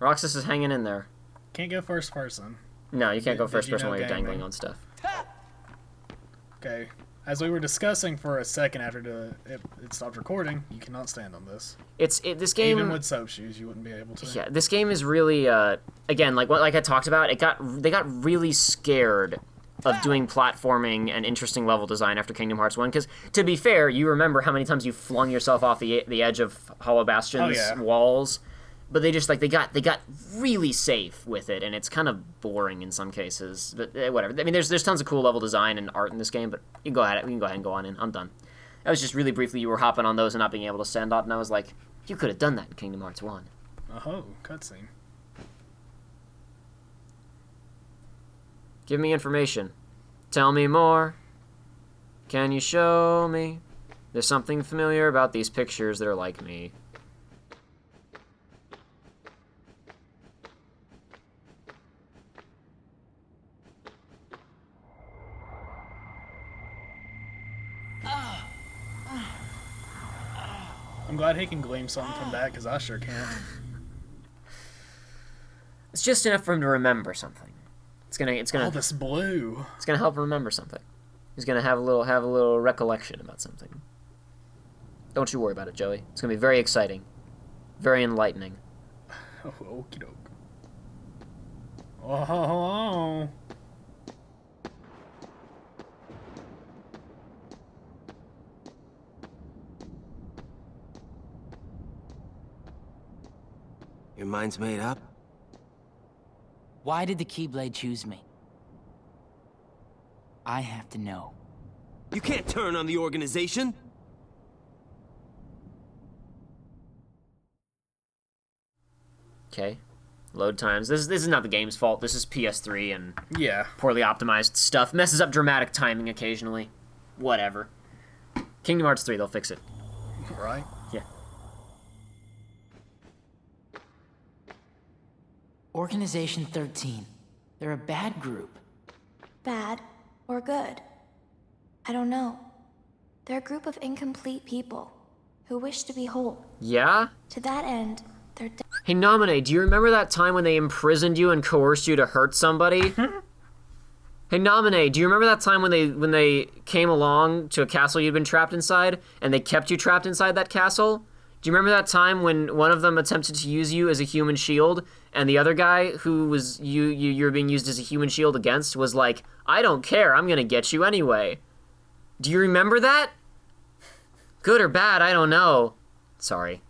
Roxas is hanging in there. Can't go first person. No, you can't go first person while you're gaming? dangling on stuff. Okay. As we were discussing for a second after it stopped recording, you cannot stand on this. This game. Even with soap shoes, you wouldn't be able to. Yeah, this game is really again like I talked about. They got really scared of doing platforming and interesting level design after Kingdom Hearts 1. Because to be fair, you remember how many times you flung yourself off the edge of Hollow Bastion's walls. But they just they got really safe with it, and it's kind of boring in some cases. But whatever. I mean, there's tons of cool level design and art in this game. But you can go ahead. We can go ahead and go on in. I'm done. That was just really briefly. You were hopping on those and not being able to stand up, and I was like, you could have done that in Kingdom Hearts 1. Oh, cutscene. Give me information. Tell me more. Can you show me? There's something familiar about these pictures that are like me. I'm glad he can glean something from that, because I sure can't. It's just enough for him to remember something. It's gonna. Oh, this blue. It's gonna help him remember something. He's gonna have a little recollection about something. Don't you worry about it, Joey. It's gonna be very exciting, very enlightening. Oh, okie doke. Oh. Your mind's made up? Why did the Keyblade choose me? I have to know. You can't turn on the organization! Okay. Load times. This is not the game's fault. This is PS3 and Yeah. poorly optimized stuff. Messes up dramatic timing occasionally. Whatever. Kingdom Hearts 3, they'll fix it. Right? Yeah. Organization 13. They're a bad group. Bad or good? I don't know. They're a group of incomplete people who wish to be whole. Yeah? To that end, they're Hey, Namine, do you remember that time when they imprisoned you and coerced you to hurt somebody? Hey, Namine, do you remember that time when they came along to a castle you'd been trapped inside, and they kept you trapped inside that castle? Do you remember that time when one of them attempted to use you as a human shield, and the other guy who was you were being used as a human shield against was like, I don't care, I'm gonna get you anyway. Do you remember that? Good or bad, I don't know. Sorry.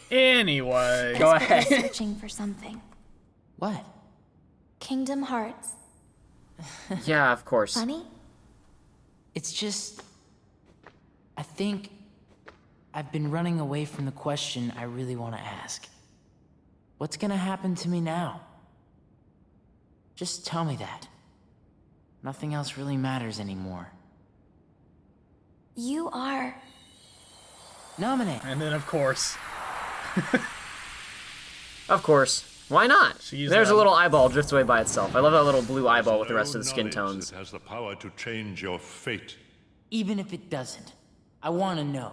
Anyway. Go ahead. searching for something. What? Kingdom Hearts. Yeah, of course. Funny? It's just... I think I've been running away from the question I really want to ask. What's gonna happen to me now? Just tell me that. Nothing else really matters anymore. You are... Namine! And then, of course, Of course. Why not? She's, There's a little eyeball drifts away by itself. I love that little blue eyeball with the rest of the skin Knowledge tones. that has the power to change your fate. Even if it doesn't, I want to know.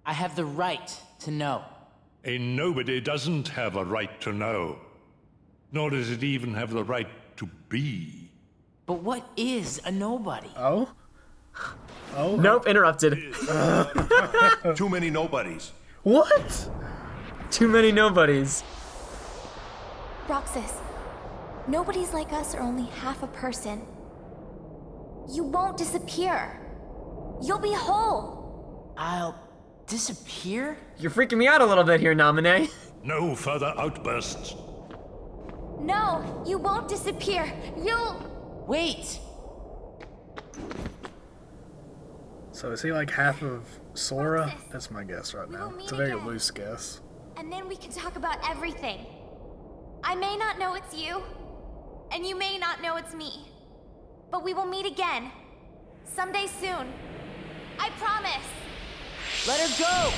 I have the right to know. A nobody doesn't have a right to know. Nor does it even have the right to be. But what is a nobody? oh? Oh? Nope, interrupted. Too many nobodies. What? Too many nobodies. Roxas. Nobodies like us are only half a person. You won't disappear. You'll be whole. I'll disappear? You're freaking me out a little bit here, Namine. No further outbursts. No, you won't disappear. You'll... Wait! So is he like half of Sora? Roxas, That's my guess right we now. will meet It's a very again. loose guess. And then we can talk about everything. I may not know it's you, and you may not know it's me. But we will meet again. Someday soon. I promise. Let her go!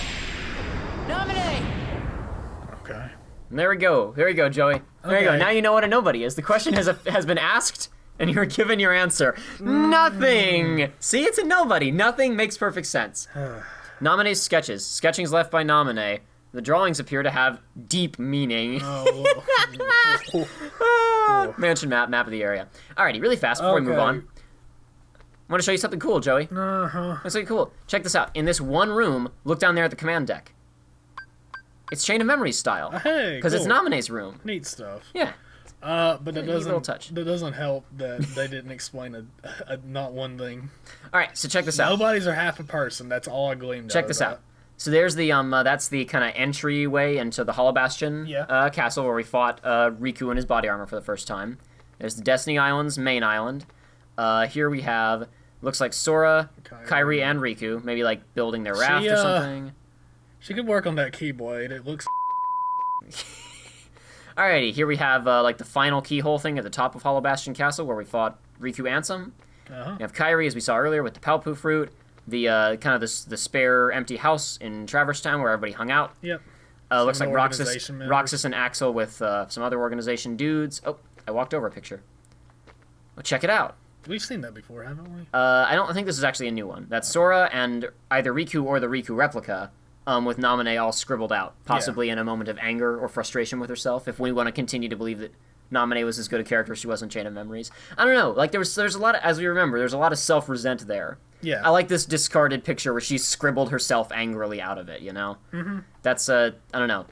Namine! Okay. There we go. There you go, Joey. There you go. Okay. Now you know what a nobody is. The question has been asked, and you're given your answer. Nothing! See, it's a nobody. Nothing makes perfect sense. Namine's sketches. Sketching's left by Namine. The drawings appear to have deep meaning. Oh. Mansion map of the area. Alrighty, really fast before we move on. I want to show you something cool, Joey. That's really cool. Check this out. In this one room, look down there at the command deck. It's Chain of Memories style. Hey, because it's Namine's room. Neat stuff. Yeah. But that little touch. doesn't help that they didn't explain not one thing. All right, so check this out. Nobodies are half a person. That's all I gleamed. Check this out. So there's the that's the kind of entryway into the Hollow Bastion castle where we fought Riku in his body armor for the first time. There's the Destiny Island's main island. Here we have looks like Sora, Kairi, and Riku maybe like building their raft or something. She could work on that Keyblade. It looks. Alrighty, here we have like the final keyhole thing at the top of Hollow Bastion Castle where we fought Riku Ansem. We have Kairi, as we saw earlier, with the Palpu fruit. The kind of the spare empty house in Traverse Town where everybody hung out. Yep. Looks like Roxas and Axel with some other organization dudes. Oh, I walked over a picture. Well, check it out. We've seen that before, haven't we? I don't think this is actually a new one. That's Sora and either Riku or the Riku replica. With Namine all scribbled out, possibly in a moment of anger or frustration with herself, if we want to continue to believe that Namine was as good a character as she was in Chain of Memories. I don't know, like there's a lot of, as we remember, there's a lot of self-resent there. Yeah. I like this discarded picture where she scribbled herself angrily out of it, you know? Mm-hmm. That's, I don't know.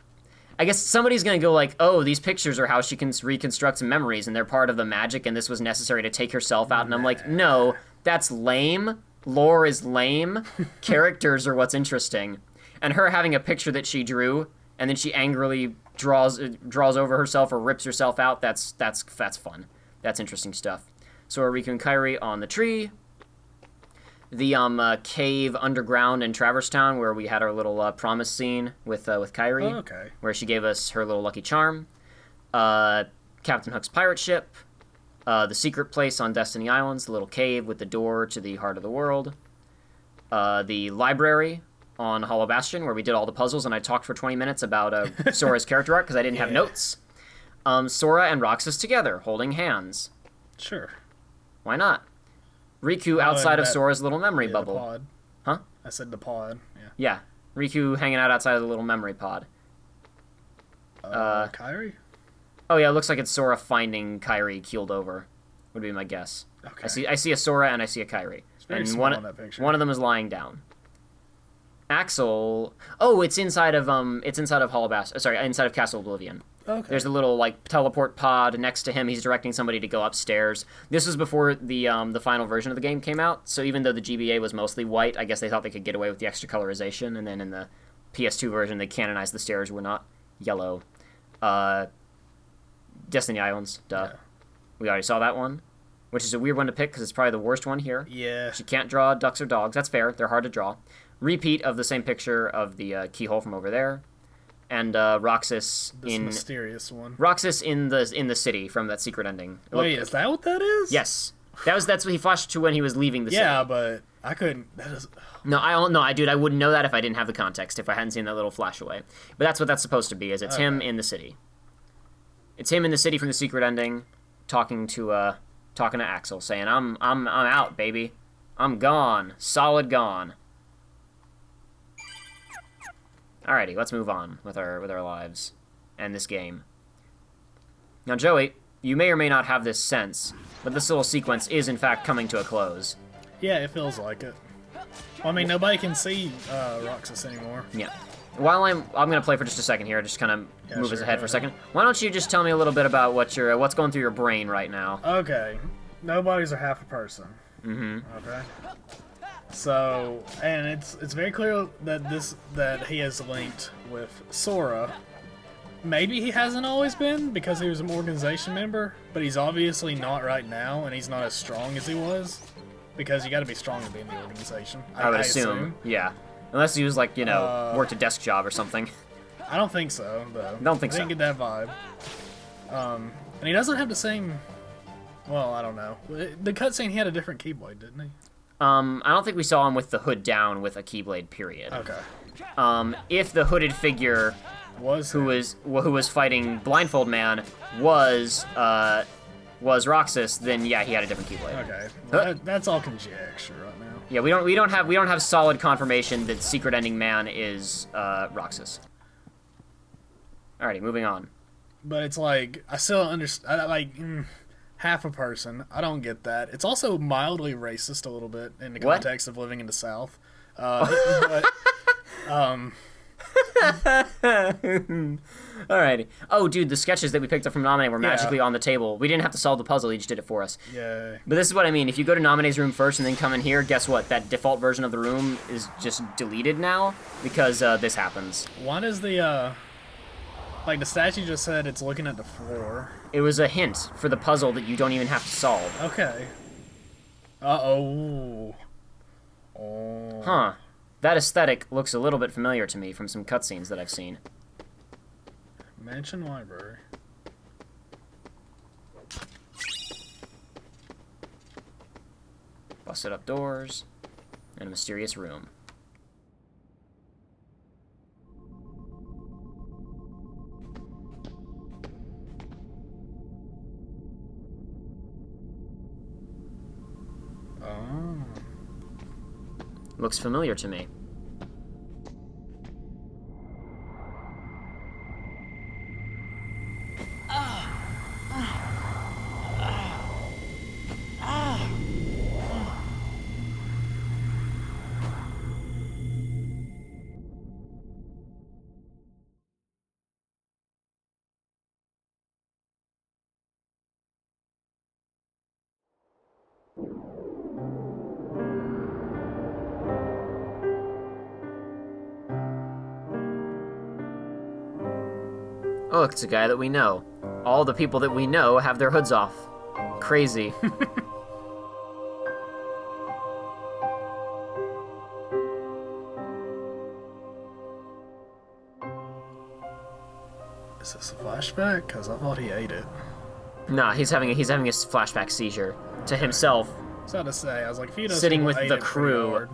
I guess somebody's gonna go like, oh, these pictures are how she can reconstruct some memories, and they're part of the magic, and this was necessary to take herself out, and I'm like, no, that's lame. Lore is lame. Characters are what's interesting. And her having a picture that she drew, and then she angrily draws over herself or rips herself out, that's fun. That's interesting stuff. So are Riku and Kairi on the tree. The cave underground in Traverse Town where we had our little promise scene with Kairi. Where she gave us her little lucky charm. Captain Hook's pirate ship. The secret place on Destiny Islands, the little cave with the door to the heart of the world. The library on Hollow Bastion, where we did all the puzzles, and I talked for 20 minutes about Sora's character arc, because I didn't have notes. Sora and Roxas together, holding hands. Sure. Why not? Riku outside of Sora's little memory bubble. The pod. Huh? I said the pod, Yeah. Riku hanging out outside of the little memory pod. Kairi? Oh yeah, it looks like it's Sora finding Kairi keeled over, would be my guess. Okay. I see a Sora and I see a Kairi. It's very and small in that picture. One of them is lying down. Axel. Oh, it's inside of Hollow Bastion. Sorry, inside of Castle Oblivion. Okay. There's a little like teleport pod next to him. He's directing somebody to go upstairs. This was before the final version of the game came out. So even though the GBA was mostly white, I guess they thought they could get away with the extra colorization. And then in the PS2 version, they canonized the stairs were not yellow. Destiny Islands. Duh. Yeah. We already saw that one, which is a weird one to pick because it's probably the worst one here. Yeah. She can't draw ducks or dogs. That's fair. They're hard to draw. Repeat of the same picture of the keyhole from over there, and Roxas mysterious one. Roxas in the city from that secret ending. Wait, is that what that is? Yes, that's what he flashed to when he was leaving the city. Yeah, but I couldn't. That is. No, I don't know. I wouldn't know that if I didn't have the context. If I hadn't seen that little flash away, but that's what that's supposed to be. Is it's him in the city. It's him in the city from the secret ending, talking to Axel, saying, "I'm out, baby. I'm gone. Solid gone." Alrighty, let's move on with our lives and this game. Now, Joey, you may or may not have this sense, but this little sequence is in fact coming to a close. Yeah, it feels like it. Well, I mean, nobody can see Roxas anymore. Yeah. While I'm gonna play for just a second here, just kind of move us ahead for a second. Why don't you just tell me a little bit about what's going through your brain right now? Okay, nobodies are half a person. Mm-hmm. Okay. So, and it's very clear that he is linked with Sora. Maybe he hasn't always been because he was an organization member, but he's obviously not right now, and he's not as strong as he was because you got to be strong to be in the organization. I would assume, yeah, unless he was like worked a desk job or something. I don't think so, though. Don't think so. I didn't get that vibe. And he doesn't have the same. Well, I don't know. The cutscene, he had a different Keyblade, didn't he? I don't think we saw him with the hood down with a Keyblade, period. Okay. If the hooded figure who was fighting Blindfold Man was Roxas, then yeah, he had a different Keyblade. Okay. Well, that's all conjecture right now. Yeah, we don't have solid confirmation that Secret Ending Man is Roxas. Alrighty, moving on. But it's like, I still understand, half a person. I don't get that. It's also mildly racist a little bit in the context of living in the South. Alrighty. Oh, dude, the sketches that we picked up from Namine were magically on the table. We didn't have to solve the puzzle, he just did it for us. Yay. But this is what I mean. If you go to Namine's room first and then come in here, guess what? That default version of the room is just deleted now because this happens. Why does the statue just said it's looking at the floor? It was a hint for the puzzle that you don't even have to solve. Okay. Uh-oh. Oh. Huh. That aesthetic looks a little bit familiar to me from some cutscenes that I've seen. Mansion library. Busted up doors. And a mysterious room. Oh. Looks familiar to me. Oh, look, it's a guy that we know. All the people that we know have their hoods off. Crazy. Is this a flashback? Because I thought he ate it. Nah, he's having a flashback seizure to himself. So I had to say, I was like, if he does Sitting people with ate the it pretty crew. hard.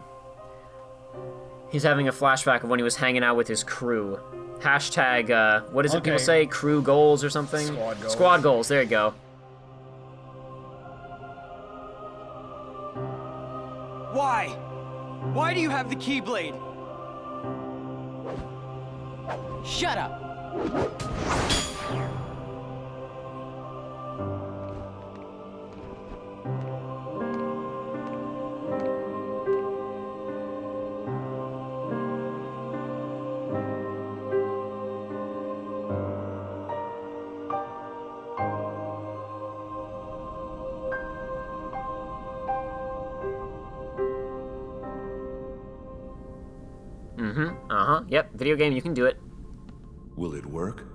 He's having a flashback of when he was hanging out with his crew. Hashtag, what is it people say? Crew goals or something? Squad goals. Squad goals, there you go. Why? Why do you have the Keyblade? Shut up! Yep, video game, you can do it. Will it work?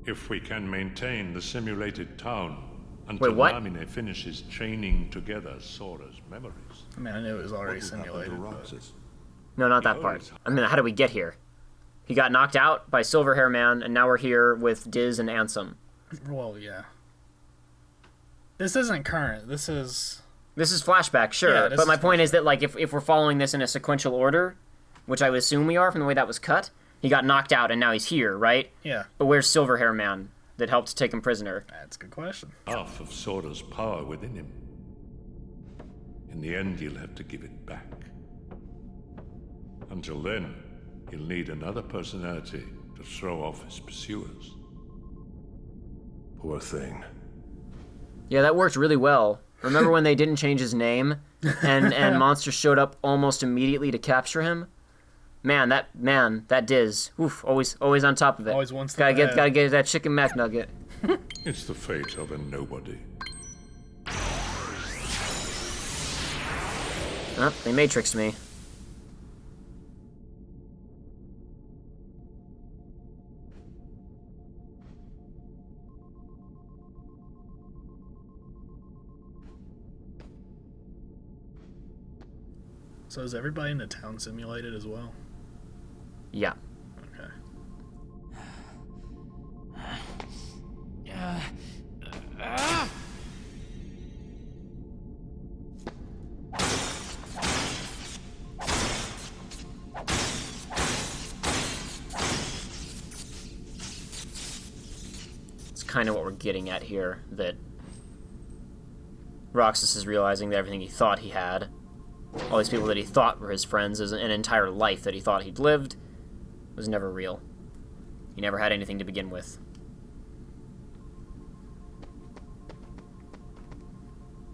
If we can maintain the simulated town until Wait, what? Namine finishes chaining together Sora's memories. I mean, I knew it was already What will happen simulated. to But... Roxas? No, not that part. I mean, how did we get here? He got knocked out by Silverhair Man, and now we're here with DiZ and Ansem. Well, yeah. This isn't current. This is flashback, sure. Yeah, this but my is point is that, like, if we're following this in a sequential order, which I would assume we are from the way that was cut, he got knocked out and now he's here, right? Yeah. But where's Silverhair Man that helped take him prisoner? That's a good question. Half of Sora's power within him. In the end, he'll have to give it back. Until then, he'll need another personality to throw off his pursuers. Poor thing. Yeah, that worked really well. Remember when they didn't change his name and monsters showed up almost immediately to capture him? Man, that DiZ. Oof, always on top of it. Always one step gotta ahead. get that chicken Mac nugget. It's the fate of a nobody. Oh, they matrixed me. So is everybody in the town simulated as well? Yeah. Okay. It's kind of what we're getting at here, that Roxas is realizing that everything he thought he had, all these people that he thought were his friends, as an entire life that he thought he'd lived, was never real. You never had anything to begin with.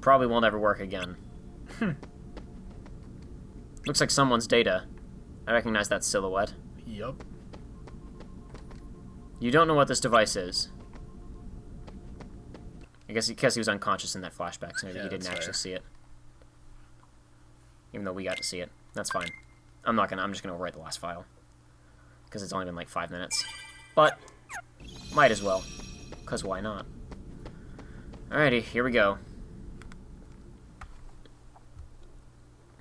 Probably won't ever work again. Looks like someone's data. I recognize that silhouette. Yup. You don't know what this device is. I guess because he was unconscious in that flashback, so maybe he didn't actually see it. Even though we got to see it. That's fine. I'm just gonna overwrite the last file. Because it's only been like 5 minutes. But, might as well. Because why not? Alrighty, here we go.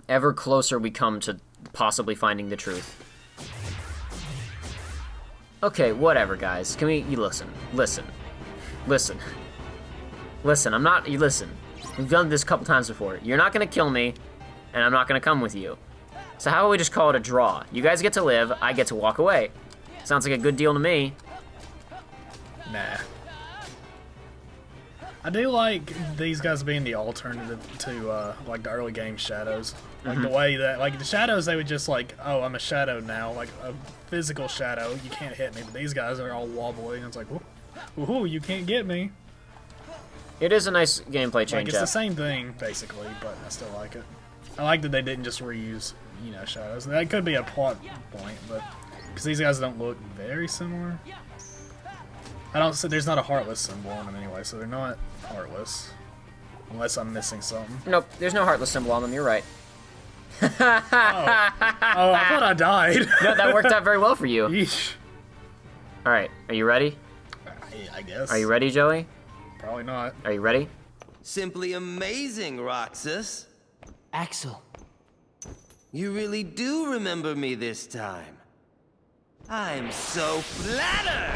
Ever closer we come to possibly finding the truth. Okay, whatever, guys. Can we... You listen. Listen. Listen. Listen, I'm not... You listen. We've done this a couple times before. You're not gonna kill me, and I'm not gonna come with you. So how about we just call it a draw? You guys get to live, I get to walk away. Sounds like a good deal to me. Nah. I do like these guys being the alternative to, like, the early game shadows. Like, the way that, like, the shadows, they would just, like, oh, I'm a shadow now. Like, a physical shadow, you can't hit me. But these guys are all wobbly, and it's like, ooh, you can't get me. It is a nice gameplay change. Like, it's the same thing, basically, but I still like it. I like that they didn't just reuse, you know, shadows. That could be a plot point, but... Because these guys don't look very similar. There's not a Heartless symbol on them anyway, so they're not Heartless. Unless I'm missing something. Nope, there's no Heartless symbol on them, you're right. Oh, I thought I died. No, that worked out very well for you. Yeesh. Alright, are you ready? I guess. Are you ready, Joey? Probably not. Are you ready? Simply amazing, Roxas. Axel. You really do remember me this time. I'm so flattered!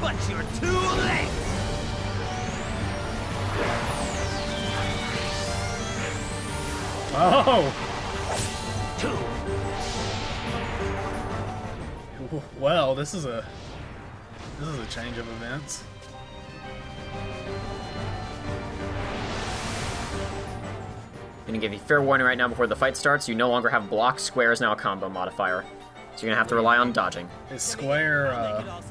But you're too late! Oh! Well, this is a change of events. I'm gonna give you fair warning right now before the fight starts. You no longer have block. Square is now a combo modifier. So you're gonna have to rely on dodging. Is Square,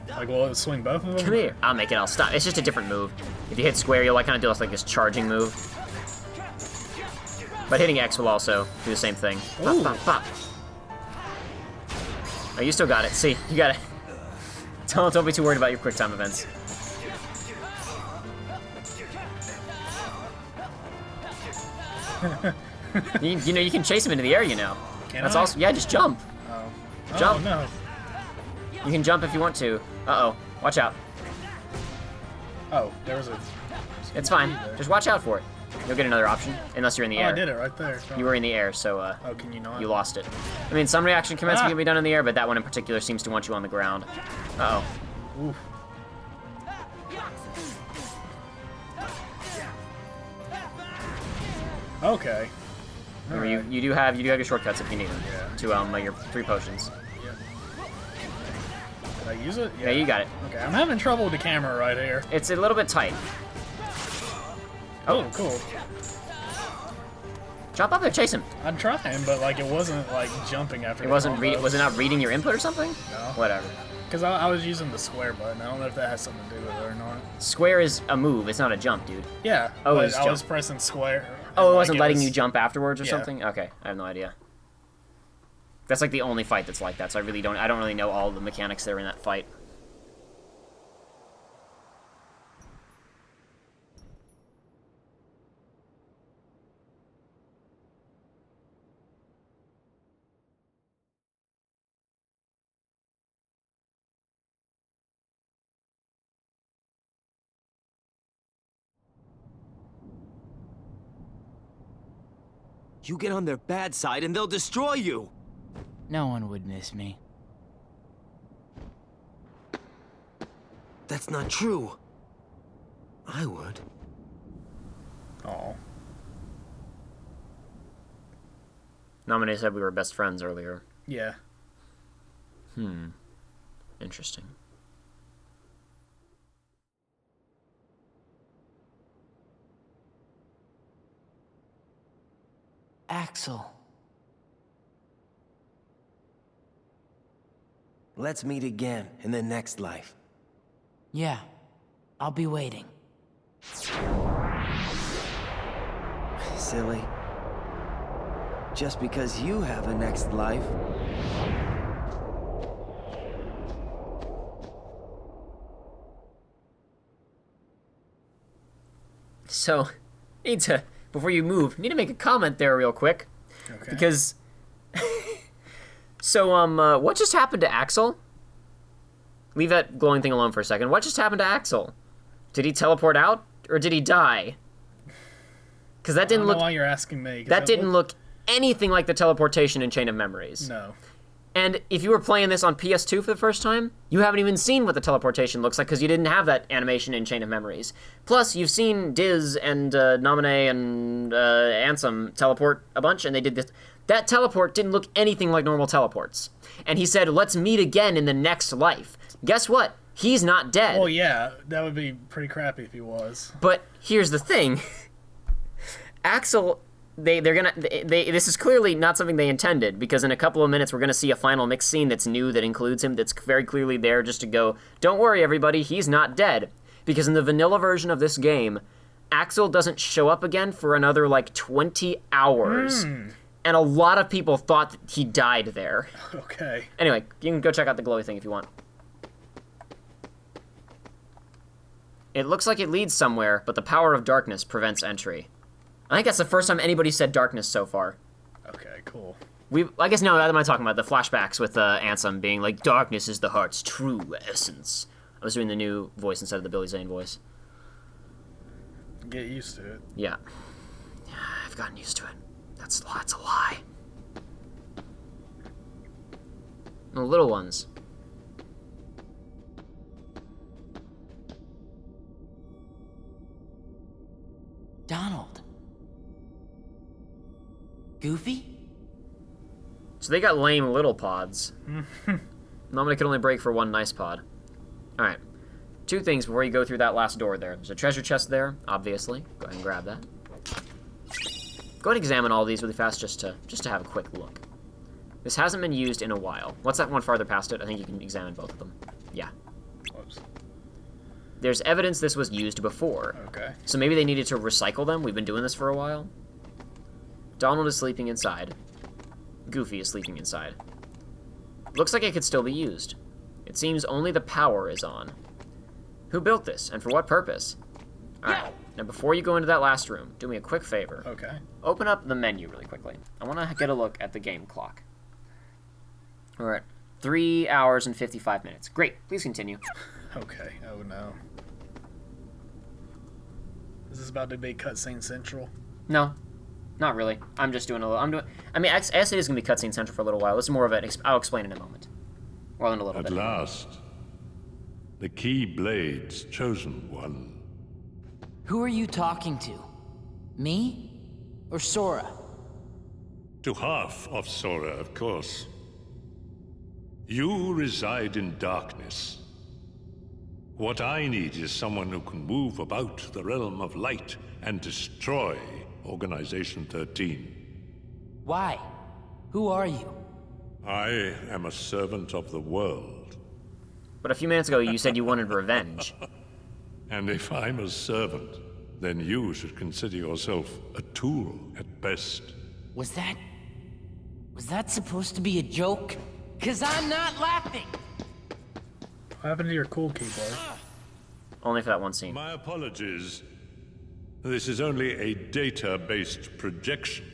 like, will it swing both of them? Come here. I'll make it. I'll stop. It's just a different move. If you hit Square, you'll kind of do like this charging move. But hitting X will also do the same thing. Pop, pop, pop. Oh, you still got it. See, you got it. Don't be too worried about your quick time events. you know, you can chase him into the air, you know. That's also... Yeah, just jump. Oh. Jump. Oh, no. You can jump if you want to. Uh-oh. Watch out. Oh, there was a... It's fine. Just watch out for it. You'll get another option, unless you're in the air. I did it right there. You were in the air, so, Oh, can you not? you lost it. I mean, some reaction commands can be done in the air, but that one in particular seems to want you on the ground. Uh-oh. Oof. Okay. Remember, you do have your shortcuts if you need them. Yeah. To your 3 potions. Yeah. Did I use it? Yeah, you got it. Okay, I'm having trouble with the camera right here. It's a little bit tight. Oh, cool. Jump up there, chase him. I'm trying, but like it wasn't like jumping after. It wasn't was it not reading your input or something? No. Whatever. Because I was using the square button. I don't know if that has something to do with it or not. Square is a move. It's not a jump, dude. Yeah. Oh, but it's I was jump. pressing square. Oh, it wasn't letting you jump afterwards or Yeah. something? Okay, I have no idea. That's like the only fight that's like that, so I don't really know all the mechanics that are in that fight. You get on their bad side and they'll destroy you! No one would miss me. That's not true. I would. Oh. Namine said we were best friends earlier. Yeah. Interesting. Axel. Let's meet again in the next life. Yeah, I'll be waiting. Silly. Just because you have a next life. So, before you move, need to make a comment there real quick. Okay. Because, so, what just happened to Axel? Leave that glowing thing alone for a second. What just happened to Axel? Did he teleport out, or did he die? Because that didn't I don't look. know why you're asking me. 'Cause That didn't look anything like the teleportation in Chain of Memories. No. And if you were playing this on PS2 for the first time, you haven't even seen what the teleportation looks like because you didn't have that animation in Chain of Memories. Plus, you've seen DiZ and Namine and Ansem teleport a bunch, and they did this. That teleport didn't look anything like normal teleports. And he said, let's meet again in the next life. Guess what? He's not dead. Well, yeah, that would be pretty crappy if he was. But here's the thing. Axel... This is clearly not something they intended, because in a couple of minutes we're gonna see a final mix scene that's new, that includes him, that's very clearly there just to go, don't worry everybody, he's not dead. Because in the vanilla version of this game, Axel doesn't show up again for another like 20 hours. And a lot of people thought that he died there. Okay. Anyway, you can go check out the glowy thing if you want. It looks like it leads somewhere, but the power of darkness prevents entry. I think that's the first time anybody said darkness so far. Okay, cool. I guess no, that am I talking about the flashbacks with Ansem being like, darkness is the heart's true essence. I was doing the new voice instead of the Billy Zane voice. Get used to it. Yeah. I've gotten used to it. That's a lie. The little ones. Donald. Goofy? So they got lame little pods. Namine could only break for one nice pod. Alright. Two things before you go through that last door there. There's a treasure chest there, obviously. Go ahead and grab that. Go ahead and examine all these really fast just to have a quick look. This hasn't been used in a while. What's that one farther past it? I think you can examine both of them. Yeah. Whoops. There's evidence this was used before. Okay. So maybe they needed to recycle them. We've been doing this for a while. Donald is sleeping inside. Goofy is sleeping inside. Looks like it could still be used. It seems only the power is on. Who built this, and for what purpose? Alright, now before you go into that last room, do me a quick favor. Okay. Open up the menu really quickly. I want to get a look at the game clock. We're at 3 hours and 55 minutes. Great, please continue. Okay. Oh no. Is this about to be cutscene central? No, not really. I'm just doing a little. I mean, I guess it is gonna be cutscene central for a little while. This is more of it. I'll explain in a moment. Well, in a little bit. At last, the Keyblade's chosen one. Who are you talking to? Me? Or Sora? To half of Sora, of course. You reside in darkness. What I need is someone who can move about the realm of light and destroy Organization 13. Why? Who are you? I am a servant of the world. But a few minutes ago, you said you wanted revenge. And if I'm a servant, then you should consider yourself a tool at best. Was that supposed to be a joke? 'Cause I'm not laughing! What happened to your cool keyboard? Only for that one scene. My apologies. This is only a data-based projection.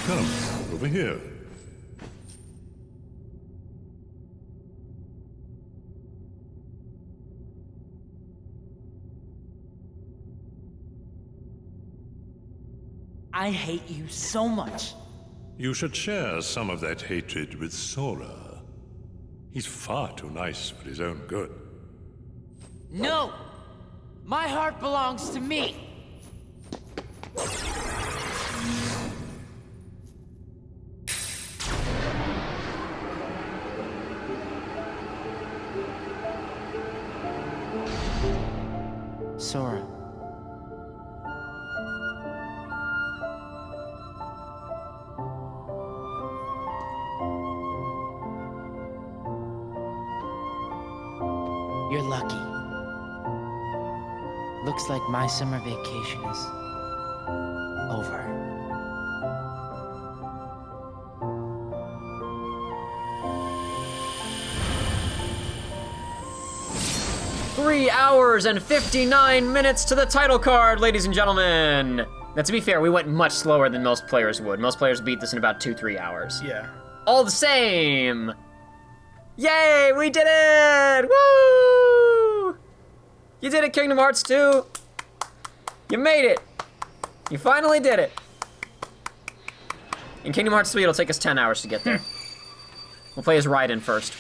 Come, over here. I hate you so much. You should share some of that hatred with Sora. He's far too nice for his own good. No! My heart belongs to me. Sora. You're lucky. Looks like my summer vacation is over. Three hours and 59 minutes to the title card, ladies and gentlemen. Now, to be fair, we went much slower than most players would. Most players beat this in about 2-3 hours. Yeah. All the same. Yay, we did it! Woo! You did it, Kingdom Hearts 2. You made it. You finally did it. In Kingdom Hearts 3, it'll take us 10 hours to get there. We'll play as Raiden first.